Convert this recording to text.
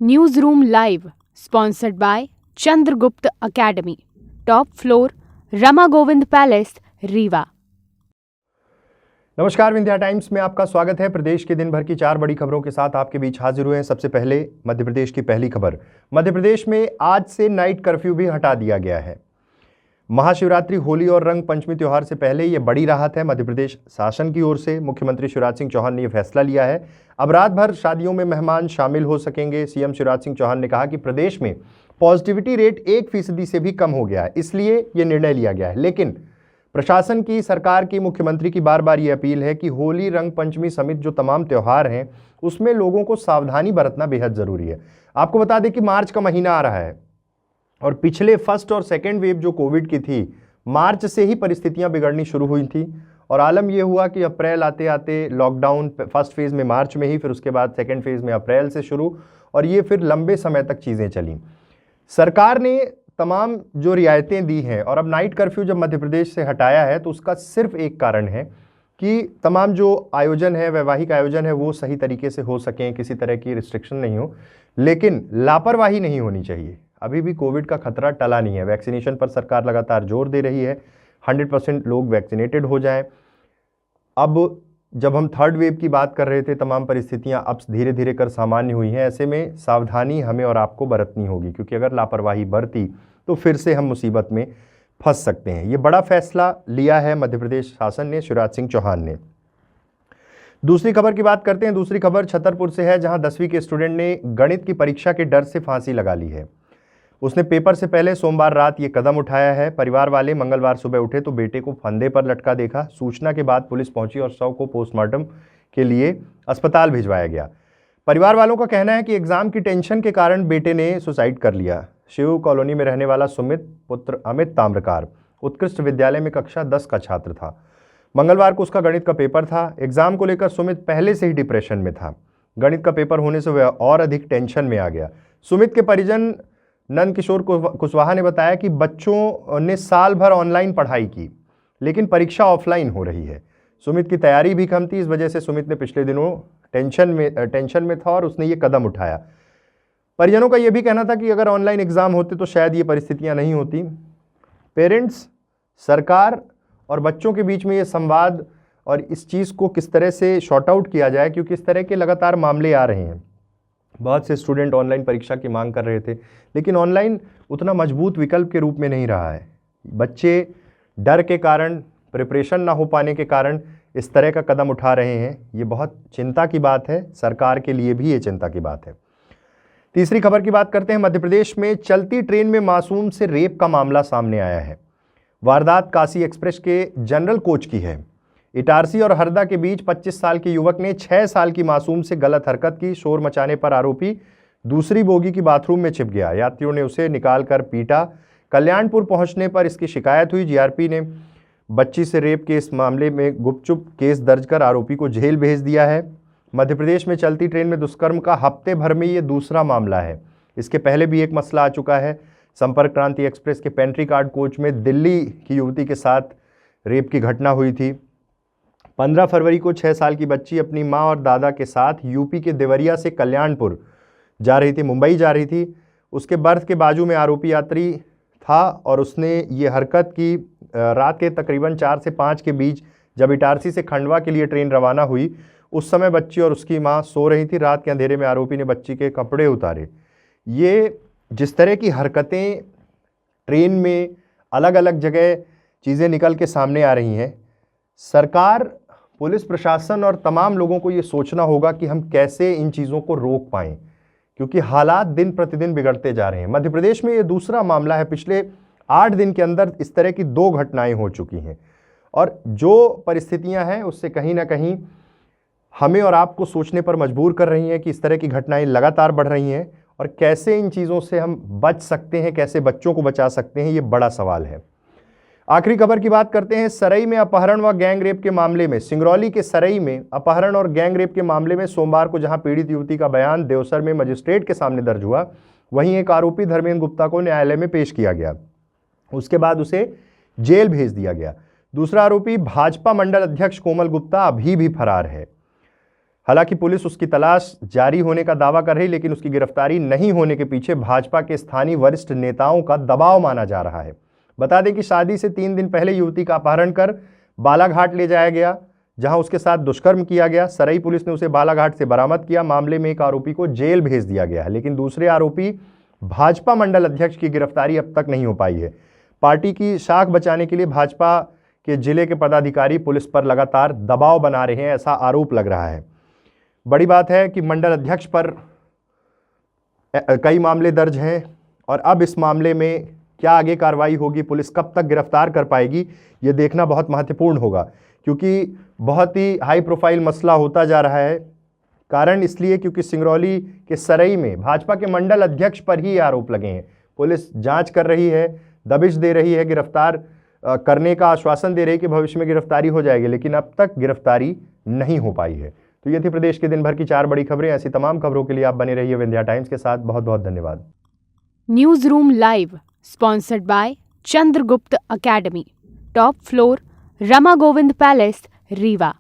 Newsroom Live, sponsored by Chandragupta Academy, top floor, Rama Govind Palace, Rewa. नमस्कार, Vindhya times में आपका स्वागत है। प्रदेश के दिन भर की 4 बड़ी खबरों के साथ आपके बीच हाजिर हुए हैं। सबसे पहले मध्य प्रदेश की पहली खबर। मध्य प्रदेश में आज से नाइट कर्फ्यू भी हटा दिया गया है। महाशिवरात्रि, होली और रंग पंचमी त्योहार से पहले ये बड़ी राहत है। मध्य प्रदेश शासन की ओर से मुख्यमंत्री शिवराज सिंह चौहान ने यह फैसला लिया है। अब रात भर शादियों में मेहमान शामिल हो सकेंगे। सीएम शिवराज सिंह चौहान ने कहा कि प्रदेश में पॉजिटिविटी रेट 1% से भी कम हो गया है, इसलिए ये निर्णय लिया गया है। लेकिन प्रशासन की, सरकार की, मुख्यमंत्री की बार बार ये अपील है कि होली, रंग पंचमी समेत जो तमाम त्यौहार हैं उसमें लोगों को सावधानी बरतना बेहद ज़रूरी है। आपको बता दें कि मार्च का महीना आ रहा है और पिछले फर्स्ट और सेकेंड वेव जो कोविड की थी, मार्च से ही परिस्थितियां बिगड़नी शुरू हुई थी और आलम यह हुआ कि अप्रैल आते आते लॉकडाउन फर्स्ट फेज़ में मार्च में ही, फिर उसके बाद सेकेंड फेज़ में अप्रैल से शुरू, और ये फिर लंबे समय तक चीज़ें चली। सरकार ने तमाम जो रियायतें दी हैं और अब नाइट कर्फ्यू जब मध्य प्रदेश से हटाया है तो उसका सिर्फ एक कारण है कि तमाम जो आयोजन है, वैवाहिक आयोजन है, वो सही तरीके से हो सकें, किसी तरह की रिस्ट्रिक्शन नहीं हो। लेकिन लापरवाही नहीं होनी चाहिए। अभी भी कोविड का खतरा टला नहीं है। वैक्सीनेशन पर सरकार लगातार जोर दे रही है, 100% लोग वैक्सीनेटेड हो जाएं। अब जब हम थर्ड वेव की बात कर रहे थे, तमाम परिस्थितियां अब धीरे धीरे कर सामान्य हुई हैं। ऐसे में सावधानी हमें और आपको बरतनी होगी, क्योंकि अगर लापरवाही बरती तो फिर से हम मुसीबत में फंस सकते हैं। ये बड़ा फैसला लिया है मध्य प्रदेश शासन ने, शिवराज सिंह चौहान ने। दूसरी खबर की बात करते हैं। दूसरी खबर छतरपुर से है, जहां 10वीं के स्टूडेंट ने गणित की परीक्षा के डर से फांसी लगा ली है। उसने पेपर से पहले सोमवार रात ये कदम उठाया है। परिवार वाले मंगलवार सुबह उठे तो बेटे को फंदे पर लटका देखा। सूचना के बाद पुलिस पहुंची और शव को पोस्टमार्टम के लिए अस्पताल भिजवाया गया। परिवार वालों का कहना है कि एग्जाम की टेंशन के कारण बेटे ने सुसाइड कर लिया। शिव कॉलोनी में रहने वाला सुमित पुत्र अमित ताम्रकार उत्कृष्ट विद्यालय में कक्षा 10 का छात्र था। मंगलवार को उसका गणित का पेपर था। एग्जाम को लेकर सुमित पहले से ही डिप्रेशन में था। गणित का पेपर होने से वह और अधिक टेंशन में आ गया। सुमित के परिजन नंद किशोर कुशवाहा ने बताया कि बच्चों ने साल भर ऑनलाइन पढ़ाई की, लेकिन परीक्षा ऑफलाइन हो रही है। सुमित की तैयारी भी कम थी, इस वजह से सुमित ने पिछले दिनों टेंशन में था और उसने ये कदम उठाया। परिजनों का यह भी कहना था कि अगर ऑनलाइन एग्जाम होते तो शायद ये परिस्थितियां नहीं होती। पेरेंट्स, सरकार और बच्चों के बीच में ये संवाद और इस चीज़ को किस तरह से शॉर्ट आउट किया जाए, क्योंकि इस तरह के लगातार मामले आ रहे हैं। बहुत से स्टूडेंट ऑनलाइन परीक्षा की मांग कर रहे थे, लेकिन ऑनलाइन उतना मजबूत विकल्प के रूप में नहीं रहा है। बच्चे डर के कारण, प्रिपरेशन ना हो पाने के कारण इस तरह का कदम उठा रहे हैं। ये बहुत चिंता की बात है, सरकार के लिए भी ये चिंता की बात है। तीसरी खबर की बात करते हैं। मध्य प्रदेश में चलती ट्रेन में मासूम से रेप का मामला सामने आया है। वारदात काशी एक्सप्रेस के जनरल कोच की है। इटारसी और हरदा के बीच 25 साल के युवक ने 6 साल की मासूम से गलत हरकत की। शोर मचाने पर आरोपी दूसरी बोगी की बाथरूम में छिप गया। यात्रियों ने उसे निकालकर पीटा। कल्याणपुर पहुंचने पर इसकी शिकायत हुई। जीआरपी ने बच्ची से रेप के इस मामले में गुपचुप केस दर्ज कर आरोपी को जेल भेज दिया है। मध्य प्रदेश में चलती ट्रेन में दुष्कर्म का हफ्ते भर में ये दूसरा मामला है। इसके पहले भी एक मसला आ चुका है। संपर्क क्रांति एक्सप्रेस के पेंट्री कार्ड कोच में दिल्ली की युवती के साथ रेप की घटना हुई थी। 15 फरवरी को 6 साल की बच्ची अपनी मां और दादा के साथ यूपी के देवरिया से कल्याणपुर जा रही थी, मुंबई जा रही थी। उसके बर्थ के बाजू में आरोपी यात्री था और उसने ये हरकत की। रात के तकरीबन 4 से 5 के बीच जब इटारसी से खंडवा के लिए ट्रेन रवाना हुई, उस समय बच्ची और उसकी मां सो रही थी। रात के अंधेरे में आरोपी ने बच्ची के कपड़े उतारे। ये जिस तरह की हरकतें ट्रेन में अलग अलग जगह चीज़ें निकल के सामने आ रही हैं, सरकार, पुलिस प्रशासन और तमाम लोगों को ये सोचना होगा कि हम कैसे इन चीज़ों को रोक पाएं, क्योंकि हालात दिन प्रतिदिन बिगड़ते जा रहे हैं। मध्य प्रदेश में ये दूसरा मामला है। पिछले 8 दिन के अंदर इस तरह की 2 घटनाएं हो चुकी हैं और जो परिस्थितियां हैं उससे कहीं ना कहीं हमें और आपको सोचने पर मजबूर कर रही हैं कि इस तरह की घटनाएं लगातार बढ़ रही हैं और कैसे इन चीज़ों से हम बच सकते हैं, कैसे बच्चों को बचा सकते हैं, ये बड़ा सवाल है। आखिरी खबर की बात करते हैं। सरई में अपहरण व गैंग रेप के मामले में, सिंगरौली के सरई में अपहरण और गैंग रेप के मामले में सोमवार को जहां पीड़ित युवती का बयान देवसर में मजिस्ट्रेट के सामने दर्ज हुआ, वहीं एक आरोपी धर्मेंद्र गुप्ता को न्यायालय में पेश किया गया। उसके बाद उसे जेल भेज दिया गया। दूसरा आरोपी भाजपा मंडल अध्यक्ष कोमल गुप्ता अभी भी फरार है। हालांकि पुलिस उसकी तलाश जारी होने का दावा कर रही, लेकिन उसकी गिरफ्तारी नहीं होने के पीछे भाजपा के स्थानीय वरिष्ठ नेताओं का दबाव माना जा रहा है। बता दें कि शादी से 3 दिन पहले युवती का अपहरण कर बालाघाट ले जाया गया, जहां उसके साथ दुष्कर्म किया गया। सराई पुलिस ने उसे बालाघाट से बरामद किया। मामले में एक आरोपी को जेल भेज दिया गया है, लेकिन दूसरे आरोपी भाजपा मंडल अध्यक्ष की गिरफ्तारी अब तक नहीं हो पाई है। पार्टी की शाख बचाने के लिए भाजपा के जिले के पदाधिकारी पुलिस पर लगातार दबाव बना रहे हैं, ऐसा आरोप लग रहा है। बड़ी बात है कि मंडल अध्यक्ष पर कई मामले दर्ज हैं और अब इस मामले में क्या आगे कार्रवाई होगी, पुलिस कब तक गिरफ्तार कर पाएगी, ये देखना बहुत महत्वपूर्ण होगा, क्योंकि बहुत ही हाई प्रोफाइल मसला होता जा रहा है। कारण इसलिए क्योंकि सिंगरौली के सरई में भाजपा के मंडल अध्यक्ष पर ही आरोप लगे हैं। पुलिस जांच कर रही है, दबिश दे रही है, गिरफ्तार करने का आश्वासन दे रही है कि भविष्य में गिरफ्तारी हो जाएगी, लेकिन अब तक गिरफ्तारी नहीं हो पाई है। तो ये थी प्रदेश के दिन भर की 4 बड़ी खबरें। ऐसी तमाम खबरों के लिए आप बने रहिए विंध्या टाइम्स के साथ। बहुत बहुत धन्यवाद। News room live sponsored by Chandragupta academy, top floor, Rama Govind palace, Rewa.